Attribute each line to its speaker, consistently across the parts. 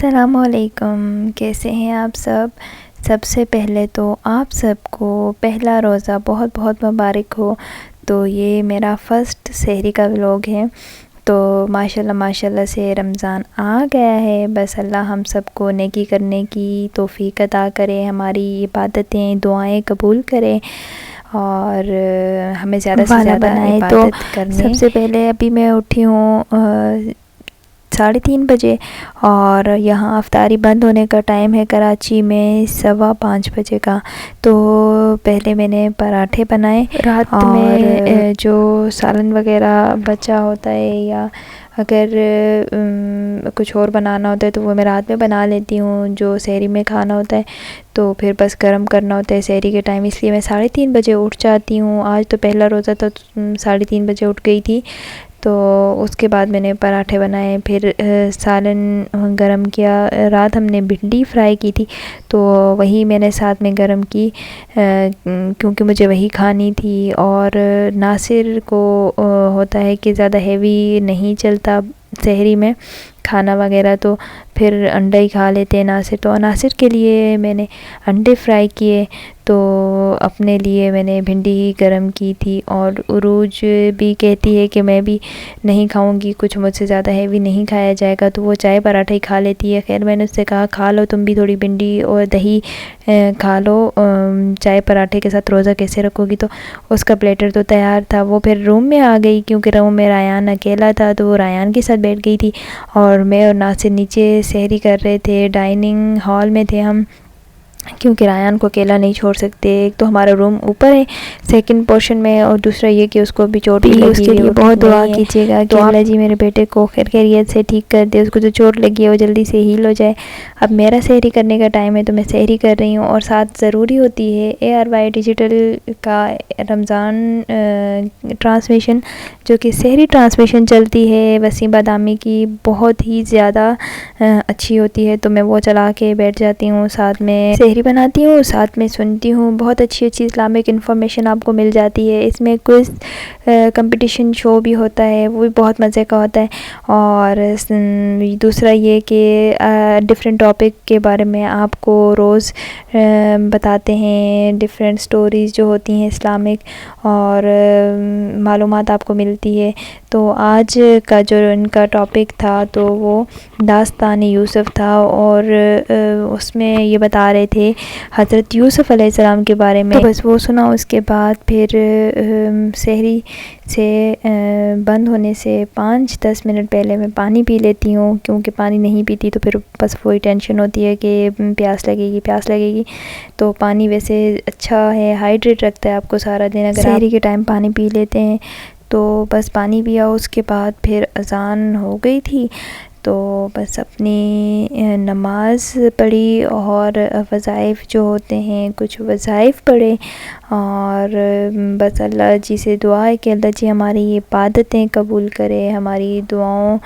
Speaker 1: السلام علیکم، کیسے ہیں آپ سب سے پہلے تو آپ سب کو پہلا روزہ بہت بہت مبارک ہو۔ تو یہ میرا فرسٹ سحری کا ولاگ ہے۔ تو ماشاءاللہ سے رمضان آ گیا ہے، بس اللہ ہم سب کو نیکی کرنے کی توفیق عطا کرے، ہماری عبادتیں دعائیں قبول کرے اور ہمیں زیادہ سے زیادہ عبادت کرنے۔ سب سے پہلے ابھی میں اٹھی ہوں 3:30 بجے، اور یہاں افطاری بند ہونے کا ٹائم ہے کراچی میں 5:15 بجے کا۔ تو پہلے میں نے پراٹھے بنائے، رات میں جو سالن وغیرہ بچا ہوتا ہے یا اگر کچھ اور بنانا ہوتا ہے تو وہ میں رات میں بنا لیتی ہوں، جو سحری میں کھانا ہوتا ہے تو پھر بس گرم کرنا ہوتا ہے سحری کے ٹائم، اس لیے میں 3:30 بجے اٹھ جاتی ہوں۔ آج تو پہلا روزہ تھا تو 3:30 بجے اٹھ گئی تھی۔ تو اس کے بعد میں نے پراٹھے بنائے، پھر سالن گرم کیا۔ رات ہم نے بھنڈی فرائی کی تھی تو وہی میں نے ساتھ میں گرم کی کیونکہ مجھے وہی کھانی تھی۔ اور ناصر کو ہوتا ہے کہ زیادہ ہیوی نہیں چلتا سحری میں کھانا وغیرہ، تو پھر انڈا ہی کھا لیتے ہیں ناصر۔ تو ناصر کے لیے میں نے انڈے فرائی کیے، تو اپنے لیے میں نے بھنڈی ہی گرم کی تھی۔ اور عروج بھی کہتی ہے کہ میں بھی نہیں کھاؤں گی، کچھ مجھ سے زیادہ ہیوی نہیں کھایا جائے گا، تو وہ چائے پراٹھا ہی کھا لیتی ہے۔ خیر میں نے اس سے کہا کھا لو تم بھی تھوڑی بھنڈی اور دہی کھا لو، چائے پراٹھے کے ساتھ روزہ کیسے رکھو گی۔ تو اس کا پلیٹر تو تیار تھا، وہ پھر روم میں آ گئی کیونکہ روم میں ریان اکیلا تھا، تو وہ ریان کے ساتھ بیٹھ گئی تھی، اور میں اور ناصر نیچے سحری کر رہے تھے، ڈائننگ ہال میں تھے ہم، کیونکہ ریان کو اکیلا نہیں چھوڑ سکتے۔ ایک تو ہمارا روم اوپر ہے سیکنڈ پورشن میں، اور دوسرا یہ کہ اس کو بھی چوٹ لگی ہے، اس کے لیے بہت دعا کیجیے گا کہ اللہ جی میرے بیٹے کو خیریت سے ٹھیک کر دے، اس کو جو چوٹ لگی ہے وہ جلدی سے ہیل ہو جائے۔ اب میرا سحری کرنے کا ٹائم ہے تو میں سحری کر رہی ہوں، اور ساتھ ضروری ہوتی ہے ARY ڈیجیٹل کا رمضان ٹرانسمیشن، جو کہ سحری ٹرانسمیشن چلتی ہے وسیم بادامی کی، بہت ہی زیادہ اچھی ہوتی ہے، تو میں وہ چلا کے بیٹھ جاتی ہوں، ساتھ میں سحری بناتی ہوں، ساتھ میں سنتی ہوں، بہت اچھی اچھی اسلامک انفارمیشن آپ کو مل جاتی ہے۔ اس میں کوئز کمپٹیشن شو بھی ہوتا ہے، وہ بھی بہت مزے کا ہوتا ہے۔ اور دوسرا یہ کہ ڈفرینٹ ٹاپک کے بارے میں آپ کو روز بتاتے ہیں، ڈفرینٹ سٹوریز جو ہوتی ہیں اسلامک، اور معلومات آپ کو ملتی ہے۔ تو آج کا جو ان کا ٹاپک تھا تو وہ داستان یوسف تھا، اور اس میں یہ بتا رہے تھے حضرت یوسف علیہ السلام کے بارے میں، تو بس وہ سنا۔ اس کے بعد پھر سحری سے بند ہونے سے 5-10 منٹ پہلے میں پانی پی لیتی ہوں، کیونکہ پانی نہیں پیتی تو پھر بس وہی ٹینشن ہوتی ہے کہ پیاس لگے گی۔ تو پانی ویسے اچھا ہے، ہائیڈریٹ رکھتا ہے آپ کو سارا دن، اگر سحری کے ٹائم پانی پی لیتے ہیں تو بس پانی پیا۔ اس کے بعد پھر اذان ہو گئی تھی، تو بس اپنی نماز پڑھی، اور وظائف جو ہوتے ہیں کچھ وظائف پڑھے، اور بس اللہ جی سے دعا ہے کہ اللہ جی ہماری عبادتیں قبول کرے، ہماری دعاؤں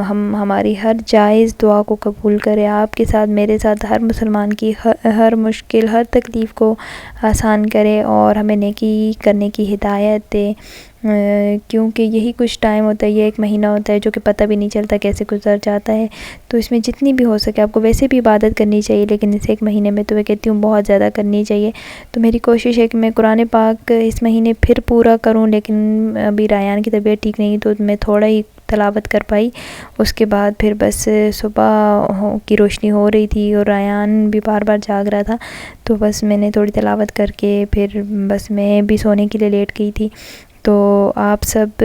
Speaker 1: ہماری ہر جائز دعا کو قبول کرے، آپ کے ساتھ میرے ساتھ ہر مسلمان کی ہر مشکل ہر تکلیف کو آسان کرے، اور ہمیں نیکی کرنے کی ہدایت دے، کیونکہ یہی کچھ ٹائم ہوتا ہے، یہ ایک مہینہ ہوتا ہے جو کہ پتہ بھی نہیں چلتا کیسے گزر جاتا ہے۔ تو اس میں جتنی بھی ہو سکے آپ کو ویسے بھی عبادت کرنی چاہیے، لیکن اس ایک مہینے میں تو میں کہتی ہوں بہت زیادہ کرنی چاہیے۔ تو میری کوشش ہے کہ میں قرآن پاک اس مہینے پھر پورا کروں، لیکن ابھی ریان کی طبیعت ٹھیک نہیں تو میں تھوڑا ہی تلاوت کر پائی۔ اس کے بعد پھر بس صبح کی روشنی ہو رہی تھی، اور ریان بھی بار بار جاگ رہا تھا، تو بس میں نے تھوڑی تلاوت کر کے پھر بس میں بھی سونے کے لیے لیٹ گئی تھی۔ تو آپ سب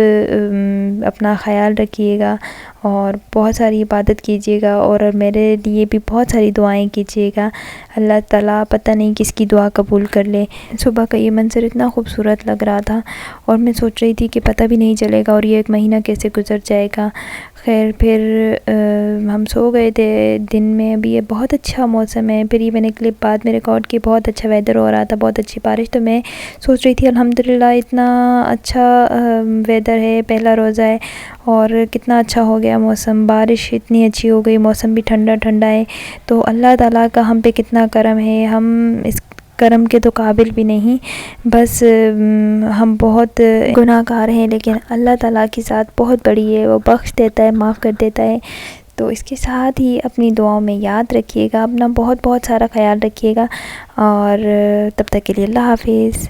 Speaker 1: اپنا خیال رکھیے گا، اور بہت ساری عبادت کیجیے گا، اور میرے لیے بھی بہت ساری دعائیں کیجیے گا، اللہ تعالیٰ پتہ نہیں کس کی دعا قبول کر لے۔ صبح کا یہ منظر اتنا خوبصورت لگ رہا تھا، اور میں سوچ رہی تھی کہ پتہ بھی نہیں چلے گا اور یہ ایک مہینہ کیسے گزر جائے گا۔ خیر پھر ہم سو گئے تھے، دن میں ابھی یہ بہت اچھا موسم ہے، پھر یہ میں نے کلپ بعد میں ریکارڈ کی، بہت اچھا ویدر ہو رہا تھا، بہت اچھی بارش، تو میں سوچ رہی تھی الحمدللہ اتنا اچھا ویدر ہے، پہلا روزہ ہے اور کتنا اچھا ہو گیا موسم، بارش اتنی اچھی ہو گئی، موسم بھی ٹھنڈا ٹھنڈا ہے۔ تو اللہ تعالیٰ کا ہم پہ کتنا کرم ہے، ہم اس کرم کے تو قابل بھی نہیں، بس ہم بہت گناہ گار ہیں، لیکن اللہ تعالیٰ کی ذات بہت بڑی ہے، وہ بخش دیتا ہے، معاف کر دیتا ہے۔ تو اس کے ساتھ ہی اپنی دعاؤں میں یاد رکھیے گا، اپنا بہت بہت سارا خیال رکھیے گا، اور تب تک کے لیے اللہ حافظ۔